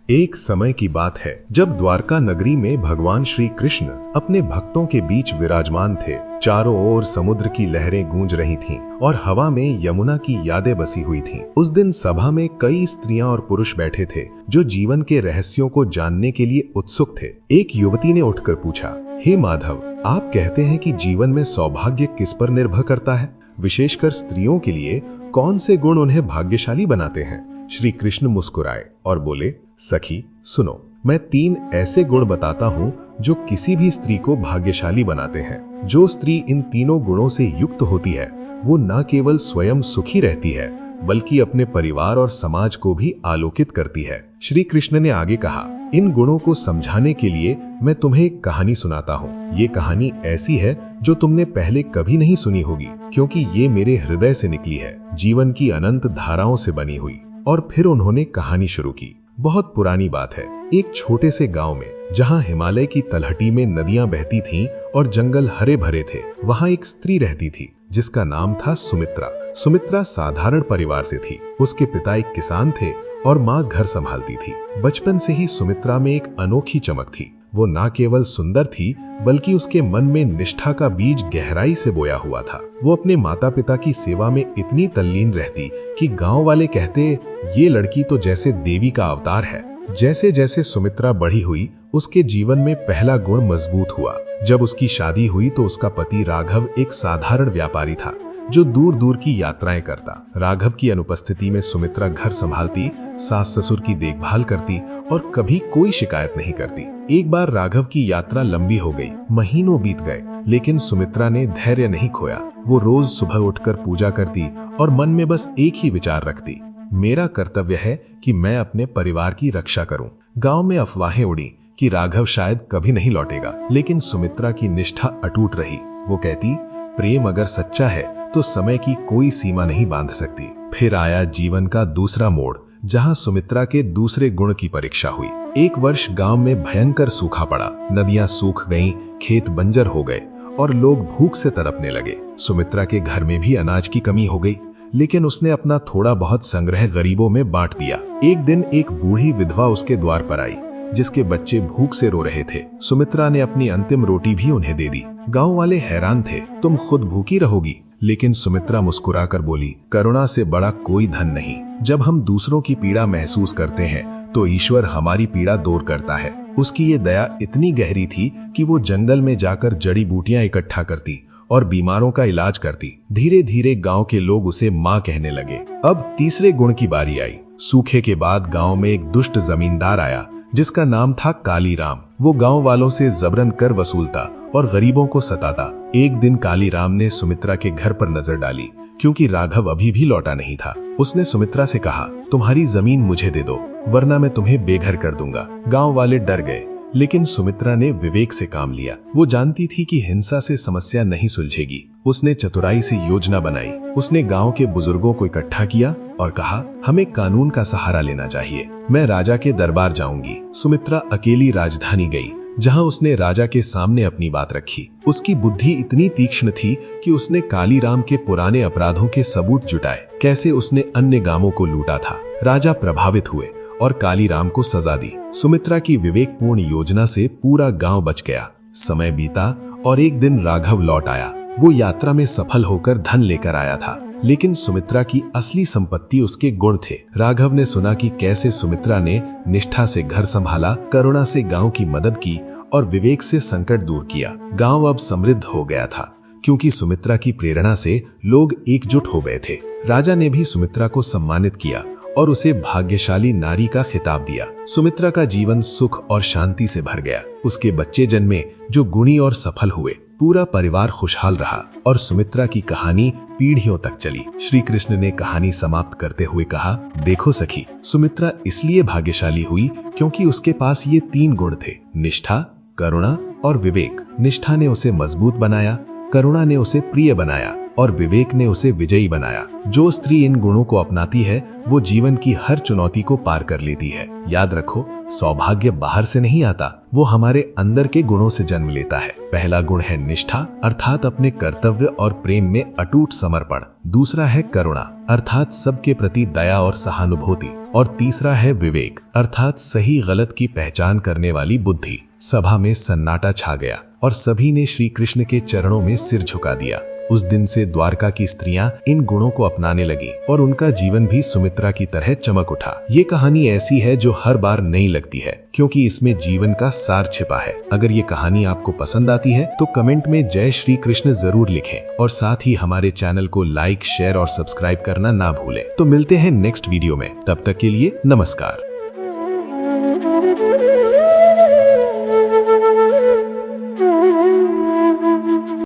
एक समय की बात है जब द्वारका नगरी में भगवान श्री कृष्ण अपने भक्तों के बीच विराजमान थे। चारों ओर समुद्र की लहरें गूंज रही थीं और हवा में यमुना की यादें बसी हुई थीं। उस दिन सभा में कई स्त्रियां और पुरुष बैठे थे जो जीवन के रहस्यों को जानने के लिए उत्सुक थे। एक युवती ने उठकर पूछा, हे माधव, आप कहते हैं कि जीवन में सौभाग्य किस पर निर्भर करता है? विशेषकर स्त्रियों के लिए कौन से गुण उन्हें भाग्यशाली बनाते हैं? श्री कृष्ण मुस्कुराए और बोले, सखी सुनो, मैं 3 ऐसे गुण बताता हूँ जो किसी भी स्त्री को भाग्यशाली बनाते हैं। जो स्त्री इन तीनों गुणों से युक्त होती है वो न केवल स्वयं सुखी रहती है बल्कि अपने परिवार और समाज को भी आलोकित करती है। श्री कृष्ण ने आगे कहा, इन गुणों को समझाने के लिए मैं तुम्हें एक कहानी सुनाता हूँ। ये कहानी ऐसी है जो तुमने पहले कभी नहीं सुनी होगी, क्योंकि ये मेरे हृदय से निकली है, जीवन की अनंत धाराओं से बनी हुई। और फिर उन्होंने कहानी शुरू की। बहुत पुरानी बात है। एक छोटे से गांव में, जहां हिमालय की तलहटी में नदियां बहती थीं और जंगल हरे भरे थे, वहां एक स्त्री रहती थी जिसका नाम था सुमित्रा। सुमित्रा साधारण परिवार से थी। उसके पिता एक किसान थे और माँ घर संभालती थी। बचपन से ही सुमित्रा में एक अनोखी चमक थी। वो न केवल सुंदर थी बल्कि उसके मन में निष्ठा का बीज गहराई से बोया हुआ था। वो अपने माता पिता की सेवा में इतनी तल्लीन रहती कि गांव वाले कहते, ये लड़की तो जैसे देवी का अवतार है। जैसे जैसे सुमित्रा बड़ी हुई, उसके जीवन में पहला गुण मजबूत हुआ। जब उसकी शादी हुई तो उसका पति राघव एक साधारण व्यापारी था जो दूर दूर की यात्राएं करता। राघव की अनुपस्थिति में सुमित्रा घर संभालती, सास ससुर की देखभाल करती और कभी कोई शिकायत नहीं करती। एक बार राघव की यात्रा लंबी हो गई, महीनों बीत गए, लेकिन सुमित्रा ने धैर्य नहीं खोया। वो रोज सुबह उठकर पूजा करती और मन में बस एक ही विचार रखती, मेरा कर्तव्य है कि मैं अपने परिवार की रक्षा करूं। गांव में अफवाहें उड़ी कि राघव शायद कभी नहीं लौटेगा, लेकिन सुमित्रा की निष्ठा अटूट रही। वो कहती, प्रेम अगर सच्चा है तो समय की कोई सीमा नहीं बांध सकती। फिर आया जीवन का दूसरा मोड़, जहां सुमित्रा के दूसरे गुण की परीक्षा हुई। एक वर्ष गांव में भयंकर सूखा पड़ा। नदियां सूख गईं, खेत बंजर हो गए और लोग भूख से तड़पने लगे। सुमित्रा के घर में भी अनाज की कमी हो गई, लेकिन उसने अपना थोड़ा बहुत संग्रह गरीबों में बांट दिया। एक दिन एक बूढ़ी विधवा उसके द्वार पर आई जिसके बच्चे भूख से रो रहे थे। सुमित्रा ने अपनी अंतिम रोटी भी उन्हें दे दी। गांव वाले हैरान थे, तुम खुद भूखी रहोगी? लेकिन सुमित्रा मुस्कुराकर बोली, करुणा से बड़ा कोई धन नहीं। जब हम दूसरों की पीड़ा महसूस करते हैं तो ईश्वर हमारी पीड़ा दूर करता है। उसकी ये दया इतनी गहरी थी कि वो जंगल में जाकर जड़ी बूटियां इकट्ठा करती और बीमारों का इलाज करती। धीरे धीरे गांव के लोग उसे माँ कहने लगे। अब तीसरे गुण की बारी आई। सूखे के बाद गांव में एक दुष्ट जमींदार आया जिसका नाम था कालीराम। वो गांव वालों से जबरन कर वसूलता और गरीबों को सताता। एक दिन कालीराम ने सुमित्रा के घर पर नजर डाली, क्योंकि राघव अभी भी लौटा नहीं था। उसने सुमित्रा से कहा, तुम्हारी जमीन मुझे दे दो, वरना मैं तुम्हें बेघर कर दूंगा। गांव वाले डर गए, लेकिन सुमित्रा ने विवेक से काम लिया। वो जानती थी कि हिंसा से समस्या नहीं सुलझेगी। उसने चतुराई से योजना बनाई। उसने गांव के बुजुर्गों को इकट्ठा किया और कहा, हमें कानून का सहारा लेना चाहिए। मैं राजा के दरबार जाऊंगी। सुमित्रा अकेली राजधानी गई, जहां उसने राजा के सामने अपनी बात रखी। उसकी बुद्धि इतनी तीक्ष्ण थी कि उसने कालीराम के पुराने अपराधों के सबूत जुटाए, कैसे उसने अन्य गांवों को लूटा था। राजा प्रभावित हुए और कालीराम को सजा दी। सुमित्रा की विवेकपूर्ण योजना से पूरा गांव बच गया। समय बीता और एक दिन राघव लौट आया। वो यात्रा में सफल होकर धन लेकर आया था, लेकिन सुमित्रा की असली संपत्ति उसके गुण थे। राघव ने सुना कि कैसे सुमित्रा ने निष्ठा से घर संभाला, करुणा से गांव की मदद की और विवेक से संकट दूर किया। गांव अब समृद्ध हो गया था, क्योंकि सुमित्रा की प्रेरणा से लोग एकजुट हो गए थे। राजा ने भी सुमित्रा को सम्मानित किया और उसे भाग्यशाली नारी का खिताब दिया। सुमित्रा का जीवन सुख और शांति से भर गया। उसके बच्चे जन्मे जो गुणी और सफल हुए। पूरा परिवार खुशहाल रहा और सुमित्रा की कहानी पीढ़ियों तक चली। श्री कृष्ण ने कहानी समाप्त करते हुए कहा, देखो सखी, सुमित्रा इसलिए भाग्यशाली हुई क्योंकि उसके पास ये 3 गुण थे, निष्ठा, करुणा और विवेक। निष्ठा ने उसे मजबूत बनाया, करुणा ने उसे प्रिय बनाया और विवेक ने उसे विजयी बनाया। जो स्त्री इन गुणों को अपनाती है वो जीवन की हर चुनौती को पार कर लेती है। याद रखो, सौभाग्य बाहर से नहीं आता, वो हमारे अंदर के गुणों से जन्म लेता है। पहला गुण है निष्ठा, अर्थात अपने कर्तव्य और प्रेम में अटूट समर्पण। दूसरा है करुणा, अर्थात सबके प्रति दया और सहानुभूति। और तीसरा है विवेक, अर्थात सही गलत की पहचान करने वाली बुद्धि। सभा में सन्नाटा छा गया और सभी ने श्री कृष्ण के चरणों में सिर झुका दिया। उस दिन से द्वारका की स्त्रियां इन गुणों को अपनाने लगी और उनका जीवन भी सुमित्रा की तरह चमक उठा। ये कहानी ऐसी है जो हर बार नई लगती है, क्योंकि इसमें जीवन का सार छिपा है। अगर ये कहानी आपको पसंद आती है तो कमेंट में जय श्री कृष्ण जरूर लिखें और साथ ही हमारे चैनल को लाइक, शेयर और सब्सक्राइब करना ना भूलें। तो मिलते हैं नेक्स्ट वीडियो में, तब तक के लिए नमस्कार।